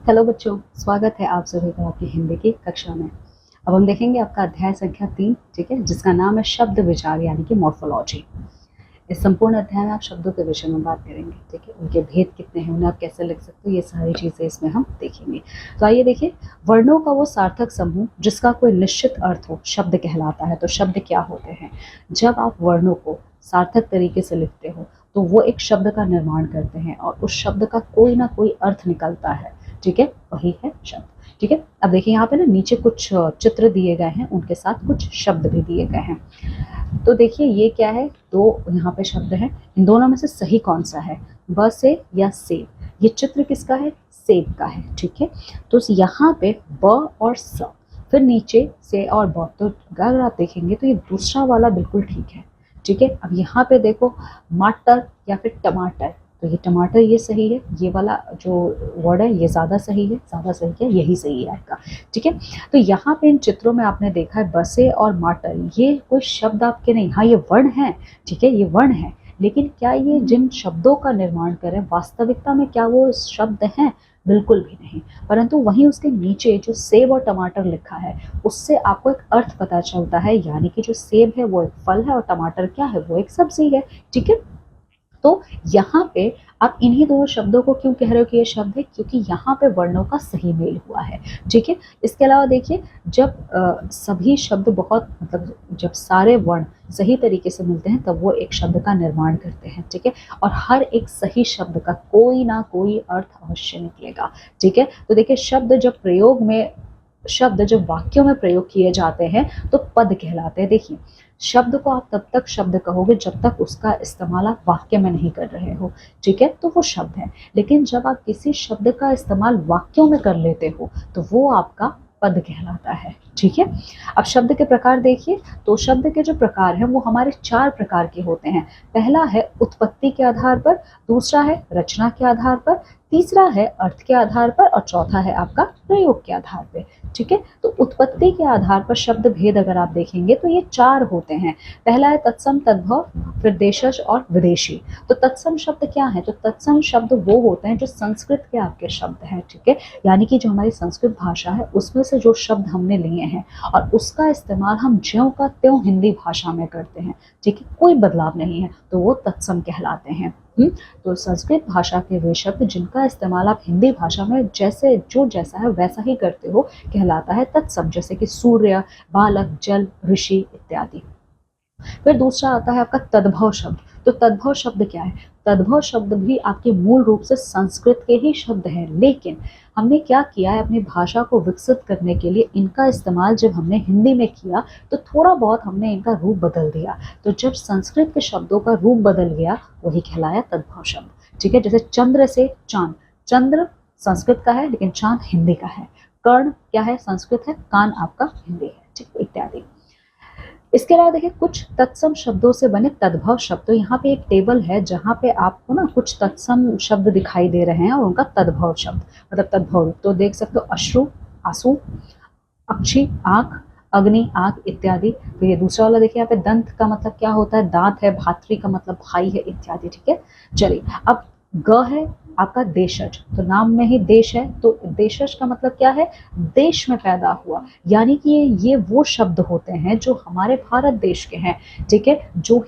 Hello बच्चों, स्वागत है आप सभी का आपकी हिंदी की कक्षा में। अब हम देखेंगे आपका अध्याय संख्या 3, ठीक है, जिसका नाम है शब्द विचार यानी कि मॉर्फोलॉजी। इस संपूर्ण अध्याय में आप शब्दों के विषय में बात करेंगे, ठीक है, उनके भेद कितने हैं, उन्हें आप कैसे लिख सकते हो, ये सारी चीज़ें इसमें हम देखेंगे। तो आइए देखिए, वर्णों का वो सार्थक समूह जिसका कोई निश्चित अर्थ हो शब्द कहलाता है। तो शब्द क्या होते हैं? जब आप वर्णों को सार्थक तरीके से लिखते हो तो वो एक शब्द का निर्माण करते हैं और उस शब्द का कोई ना कोई अर्थ निकलता है, ठीक है, वही है शब्द। ठीक है, अब देखिए यहाँ पे ना नीचे कुछ चित्र दिए गए हैं, उनके साथ कुछ शब्द भी दिए गए हैं। तो देखिए ये क्या है, दो यहाँ पे शब्द हैं, इन दोनों में से सही कौन सा है, ब से या सेब? ये चित्र किसका है? सेब का है, ठीक है। तो यहाँ पे ब और स, फिर नीचे से और ब, तो अगर आप देखेंगे तो ये दूसरा वाला बिल्कुल ठीक है, ठीक है। अब यहाँ पे देखो मटर या फिर टमाटर, तो ये टमाटर ये सही है, ये वाला जो वर्ड है ये ज़्यादा सही है, ज़्यादा सही है, यही सही है आपका, ठीक है। तो यहाँ पे इन चित्रों में आपने देखा है बसे और मटर, ये कोई शब्द आपके नहीं, हाँ ये वर्ण है, ठीक है, ये वर्ण है, लेकिन क्या ये जिन शब्दों का निर्माण करें वास्तविकता में क्या वो शब्द हैं? बिल्कुल भी नहीं। परंतु वहीं उसके नीचे जो सेब और टमाटर लिखा है उससे आपको एक अर्थ पता चलता है, यानी कि जो सेब है वो एक फल है और टमाटर क्या है, वो एक सब्जी है, ठीक है। तो यहाँ पे आप इन्हीं दो शब्दों को क्यों कह रहे हो कि ये शब्द है? क्योंकि यहाँ पे वर्णों का सही मेल हुआ है, ठीक है। इसके अलावा देखिए, जब सभी शब्द बहुत मतलब जब सारे वर्ण सही तरीके से मिलते हैं तब वो एक शब्द का निर्माण करते हैं, ठीक है। और हर एक सही शब्द का कोई ना कोई अर्थ अवश्य निकलेगा, ठीक है। तो देखिए शब्द जब वाक्यों में प्रयोग किए जाते हैं तो पद कहलाते हैं। देखिए, शब्द को आप तब तक शब्द कहोगे जब तक उसका इस्तेमाल आप वाक्य में नहीं कर रहे हो, ठीक है, तो वो शब्द है। लेकिन जब आप किसी शब्द का इस्तेमाल वाक्यों में कर लेते हो तो वो आपका पद कहलाता है, ठीक है। अब शब्द के प्रकार देखिए, तो शब्द के जो प्रकार हैं वो हमारे 4 प्रकार के होते हैं। पहला है उत्पत्ति के आधार पर, दूसरा है रचना के आधार पर, तीसरा है अर्थ के आधार पर और चौथा है आपका प्रयोग के आधार पर, ठीक है। तो उत्पत्ति के आधार पर शब्द भेद अगर आप देखेंगे तो ये 4 होते हैं। पहला है तत्सम, तद्भव, फिर देशज और विदेशी। तो तत्सम शब्द क्या है? तो तत्सम शब्द वो होते हैं जो संस्कृत के आपके शब्द हैं, ठीक है, यानी कि जो हमारी संस्कृत भाषा है उसमें से जो शब्द हमने लिए हैं और उसका इस्तेमाल हम ज्यों का त्यों हिंदी भाषा में करते हैं, ठीक है, कोई बदलाव नहीं है, तो वो तत्सम कहलाते हैं। तो संस्कृत भाषा के वे शब्द जिनका इस्तेमाल आप हिंदी भाषा में जैसे जो जैसा है वैसा ही करते हो कहलाता है तत्सम, जैसे कि सूर्य, बालक, जल, ऋषि इत्यादि। फिर दूसरा आता है आपका तद्भव शब्द। तो तद्भव शब्द क्या है? तद्भव शब्द भी आपके मूल रूप से संस्कृत के ही शब्द हैं, लेकिन हमने क्या किया है, अपनी भाषा को विकसित करने के लिए इनका इस्तेमाल जब हमने हिंदी में किया तो थोड़ा बहुत हमने इनका रूप बदल दिया। तो जब संस्कृत के शब्दों का रूप बदल गया वही कहलाया तद्भव शब्द, ठीक है। जैसे चंद्र से चांद, चंद्र संस्कृत का है लेकिन चांद हिंदी का है। कर्ण क्या है? संस्कृत है, कान आपका हिंदी है, ठीक, इत्यादि। इसके अलावा देखिए कुछ तत्सम शब्दों से बने तद्भव शब्द। तो यहाँ पे एक टेबल है जहाँ पे आपको ना कुछ तत्सम शब्द दिखाई दे रहे हैं और उनका तद्भव शब्द मतलब तद्भव, तो देख सकते हो अश्रु, आंसू, अक्षी आंख, अग्नि आंख इत्यादि। फिर ये दूसरा वाला देखिए, यहाँ पे दंत का मतलब क्या होता है? दांत है, भातृ का मतलब भाई है इत्यादि, ठीक है। चलिए, अब ग है आपका देशज, तो नाम में ही देश है, तो देशज का मतलब क्या है? देश में पैदा हुआ, यानी कि ये वो शब्द होते हैं जो हमारे भारत देश के हैं, ठीक है, जो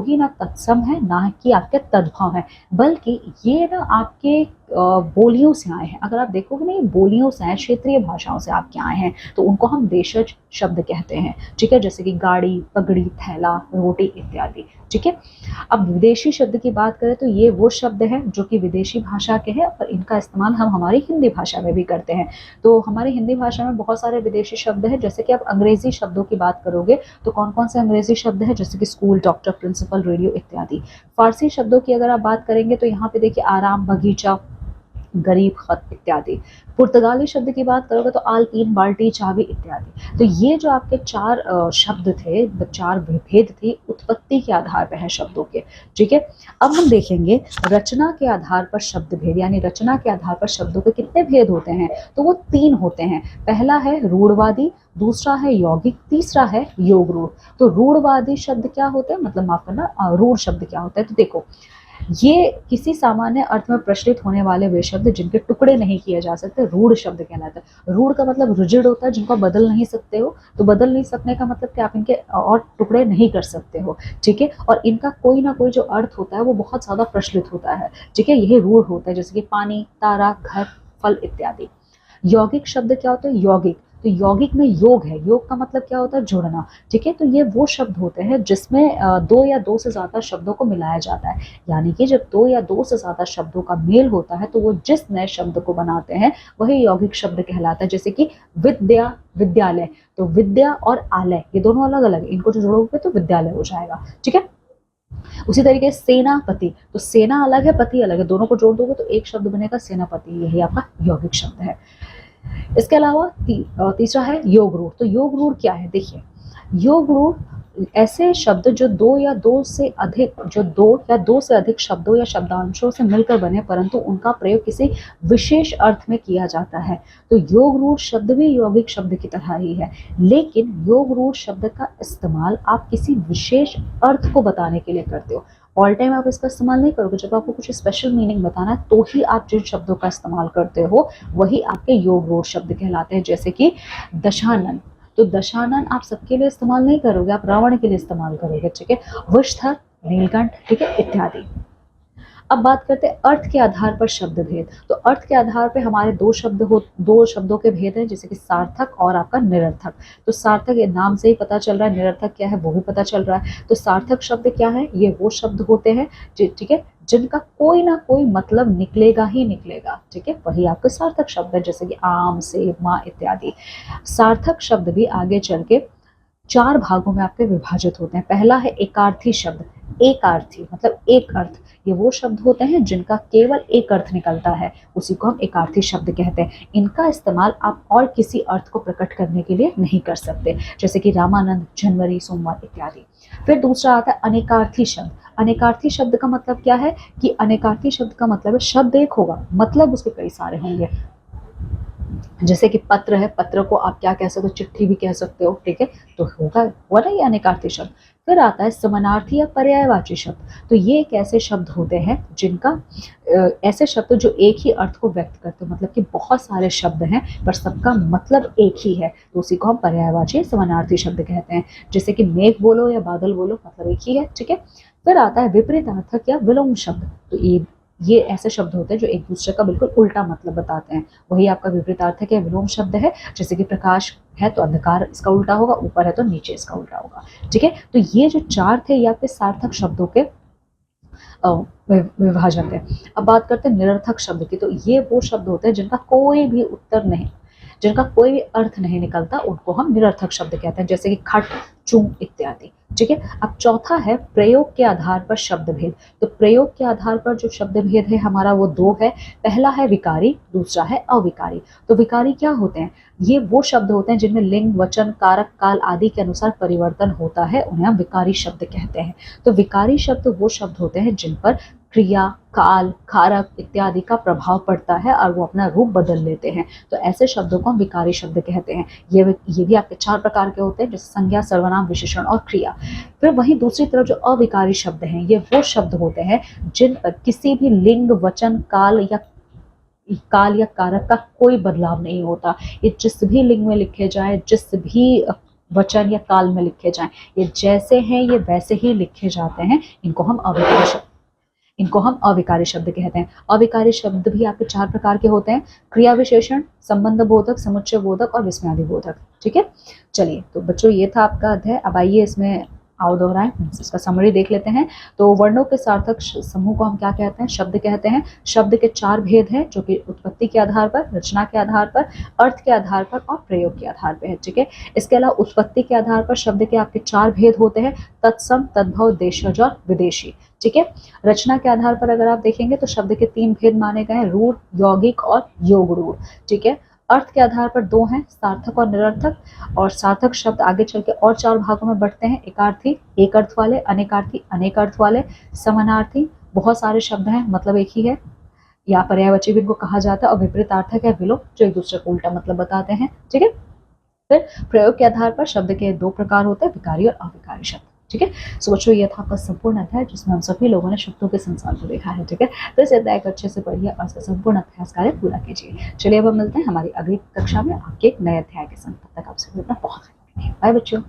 ही ना तत्सम है ना कि आपके तद्भव है, बल्कि ये ना आपके बोलियों से आए हैं। अगर आप देखोगे ना, ये बोलियों से आए, क्षेत्रीय भाषाओं से आपके आए हैं, तो उनको हम देशज शब्द कहते हैं, ठीक है, जैसे कि गाड़ी, पगड़ी, थैला, रोटी इत्यादि, ठीक है। अब विदेशी शब्द की बात करें तो ये वो शब्द हैं जो कि विदेशी भाषा के हैं और इनका इस्तेमाल हम हमारी हिंदी भाषा में भी करते हैं। तो हमारी हिंदी भाषा में बहुत सारे विदेशी शब्द हैं, जैसे कि आप अंग्रेजी शब्दों की बात करोगे तो कौन कौन से अंग्रेजी शब्द हैं? जैसे कि स्कूल, डॉक्टर, प्रिंसिपल, रेडियो इत्यादि। फारसी शब्दों की अगर आप बात करेंगे तो यहाँ पे देखिए आराम, बगीचा, गरीब, खत इत्यादि। पुर्तगाली शब्द की बात करोगे तो आलपीन, बाल्टी, चाबी इत्यादि। तो ये जो आपके 4 शब्द थे, 4 भेद थे उत्पत्ति के आधार पर है शब्दों के, ठीक है। अब हम देखेंगे रचना के आधार पर शब्द भेद, यानी रचना के आधार पर शब्दों के कितने भेद होते हैं? तो वो 3 होते हैं। पहला है रूढ़वादी, दूसरा है यौगिक, तीसरा है योग रूढ़। तो रूढ़वादी शब्द क्या होते हैं, मतलब माफ करना, रूढ़ शब्द क्या होता है? तो देखो, ये किसी सामान्य अर्थ में प्रचलित होने वाले वे शब्द जिनके टुकड़े नहीं किए जा सकते रूढ़ शब्द कहलाते हैं। रूढ़ का मतलब रिजिड होता है, जिनको बदल नहीं सकते हो। तो बदल नहीं सकने का मतलब कि आप इनके और टुकड़े नहीं कर सकते हो, ठीक है। और इनका कोई ना कोई जो अर्थ होता है वो बहुत ज़्यादा प्रचलित होता है, ठीक है। यही रूढ़ होता है, जैसे कि पानी, तारा, घर, फल इत्यादि। यौगिक शब्द क्या होता है? यौगिक, तो यौगिक में योग है, योग का मतलब क्या होता है? जुड़ना, ठीक है। तो ये वो शब्द होते हैं जिसमें दो या दो से ज्यादा शब्दों को मिलाया जाता है। यानी कि जब दो या दो से ज्यादा शब्दों का मेल होता है तो वो जिस नए शब्द को बनाते हैं वही यौगिक शब्द कहलाता है। जैसे कि विद्या, विद्यालय, तो विद्या और आलय ये दोनों अलग अलग है, इनको जो जोड़ोगे तो विद्यालय हो जाएगा, ठीक है। उसी तरीके से सेनापति, तो सेना अलग है, पति अलग है, दोनों को जोड़ दोगे तो एक शब्द बनेगा सेनापति, यही आपका यौगिक शब्द है। इसके अलावा तीसरा है योग रूढ़। तो योग रूढ़ क्या है? देखिए, योग रूढ़ ऐसे शब्द जो दो या दो से अधिक शब्दों या शब्दांशों से मिलकर बने परंतु उनका प्रयोग किसी विशेष अर्थ में किया जाता है। तो योग रूढ़ शब्द भी यौगिक शब्द की तरह ही है, लेकिन योग रूढ़ शब्द का इस्तेमाल आप किसी विशेष अर्थ को बताने के लिए करते हो। ऑल टाइम आप इसका इस्तेमाल नहीं करोगे, जब आपको कुछ स्पेशल मीनिंग बताना है तो ही आप जिन शब्दों का इस्तेमाल करते हो वही आपके योग रूढ़ शब्द कहलाते हैं। जैसे कि दशानन, तो दशानन आप सबके लिए इस्तेमाल नहीं करोगे, आप रावण के लिए इस्तेमाल करोगे, ठीक है। वृषधर, नीलकंठ, ठीक है, इत्यादि। अब बात करते हैं अर्थ के आधार पर शब्द भेद। तो अर्थ के आधार पर हमारे दो शब्दों के भेद हैं, जैसे कि सार्थक और आपका निरर्थक। तो सार्थक ये नाम से ही पता चल रहा है, निरर्थक क्या है वो भी पता चल रहा है। तो सार्थक शब्द क्या है? ये वो शब्द होते हैं ठीक है, जिनका कोई ना कोई मतलब निकलेगा ही निकलेगा, ठीक है, वही आपके सार्थक शब्द है। जैसे कि आम, सेब, माँ इत्यादि। सार्थक शब्द भी आगे चल के चार भागों में आपके विभाजित होते हैं। पहला है एकार्थी शब्द। एकार्थी मतलब एक अर्थ, ये वो शब्द होते हैं जिनका केवल एक अर्थ निकलता है, उसी को हम एकार्थी शब्द कहते हैं। इनका इस्तेमाल आप और किसी अर्थ को प्रकट करने के लिए नहीं कर सकते, जैसे कि रामानंद, जनवरी, सोमवार इत्यादि। फिर दूसरा आता है अनेकार्थी शब्द। अनेकार्थी शब्द का मतलब क्या है कि अनेकार्थी शब्द का मतलब है शब्द एक होगा, मतलब उसके कई सारे होंगे। जैसे कि पत्र है, पत्र को आप क्या कह सकते हो? चिट्ठी भी कह सकते हो, ठीक है। तो होगा हुआ ना ये अनेकार्थी शब्द। फिर आता है समानार्थी या पर्यायवाची शब्द। तो ये एक ऐसे शब्द होते हैं जिनका ऐसे शब्द जो एक ही अर्थ को व्यक्त करते हो, मतलब कि बहुत सारे शब्द हैं पर सबका मतलब एक ही है, तो उसी को हम पर्यायवाची समानार्थी शब्द कहते हैं। जैसे कि मेघ बोलो या बादल बोलो, मतलब एक ही है, ठीक है। फिर आता है विपरीत अर्थक या विलोम शब्द। तो ये ऐसे शब्द होते हैं जो एक दूसरे का बिल्कुल उल्टा मतलब बताते हैं, वही आपका विपरीतार्थक या विलोम शब्द है। जैसे कि प्रकाश है तो अंधकार इसका उल्टा होगा, ऊपर है तो नीचे इसका उल्टा होगा, ठीक है। तो ये जो चार थे ये आपके सार्थक शब्दों के विभाजक है। अब बात करते हैं निरर्थक शब्द की। तो ये वो शब्द होते हैं जिनका कोई भी उत्तर नहीं, जिनका कोई भी अर्थ नहीं निकलता, उनको हम निरर्थक शब्द कहते हैं, जैसे कि खट, चूं इत्यादि, ठीक है। अब चौथा है प्रयोग के आधार पर शब्द भेद। तो प्रयोग के आधार पर जो शब्द भेद है हमारा वो दो है। पहला है विकारी, दूसरा है अविकारी। तो विकारी क्या होते हैं? ये वो शब्द होते हैं जिनमें लिंग, वचन, कारक, काल आदि के अनुसार परिवर्तन होता है, उन्हें हम विकारी शब्द कहते हैं। तो विकारी शब्द वो शब्द होते हैं जिन पर क्रिया, काल, कारक इत्यादि का प्रभाव पड़ता है और वो अपना रूप बदल लेते हैं, तो ऐसे शब्दों को हम विकारी शब्द कहते हैं। ये भी आपके चार प्रकार के होते हैं, जैसे संज्ञा, सर्वनाम, विशेषण और क्रिया। फिर वहीं दूसरी तरफ जो अविकारी शब्द हैं, ये वो शब्द होते हैं जिन पर किसी भी लिंग, वचन, काल या कारक का कोई बदलाव नहीं होता। ये जिस भी लिंग में लिखे जाए, जिस भी वचन या काल में लिखे जाएं, ये जैसे हैं ये वैसे ही लिखे जाते हैं, इनको हम अविकारी शब्द कहते हैं। अविकारी शब्द भी आपके चार प्रकार के होते हैं: क्रिया विशेषण, संबंध बोधक, समुच्चय बोधक और विस्मयादि बोधक, ठीक है। चलिए, तो बच्चों ये था आपका अध्याय। अब आइए इसमें आओ दोहराएं, इसका समरी देख लेते हैं। तो वर्णों के सार्थक समूह को हम क्या कहते हैं? शब्द कहते हैं। शब्द के चार भेद हैं जो कि उत्पत्ति के आधार पर, रचना के आधार पर, अर्थ के आधार पर और प्रयोग के आधार पर है, ठीक है। इसके अलावा उत्पत्ति के आधार पर शब्द के आपके चार भेद होते हैं: तत्सम, तद्भव, देशज और विदेशी, ठीक है। रचना के आधार पर अगर आप देखेंगे तो शब्द के तीन भेद माने गए हैं: रूढ़, यौगिक और योग रूढ़, ठीक है। अर्थ के आधार पर दो हैं: सार्थक और निरर्थक। और सार्थक शब्द आगे चल के और चार भागों में बढ़ते हैं: एकार्थी, एक अर्थ वाले; अनेकार्थी, अनेक अर्थ वाले; समानार्थी, बहुत सारे शब्द हैं मतलब एक ही है, या पर्यायवाची भी इनको कहा जाता है; और विपरीतार्थक है विलोम, जो एक दूसरे को उल्टा मतलब बताते हैं, ठीक है। फिर प्रयोग के आधार पर शब्द के दो प्रकार होते हैं: विकारी और अविकारी शब्द। ठीक है। सो बच्चों ये था आपका संपूर्ण अध्याय जिसमें हम सभी लोगों ने शब्दों के संसार को देखा है। ठीक है, तो इस अध्याय को अच्छे से पढ़िए और इसका संपूर्ण अभ्यास कार्य पूरा कीजिए। चलिए अब हम मिलते हैं हमारी अगली कक्षा में आपके एक नए अध्याय के संग। तब तक आप सभी अपना बहुत ख्याल रखिए। बाय बच्चों।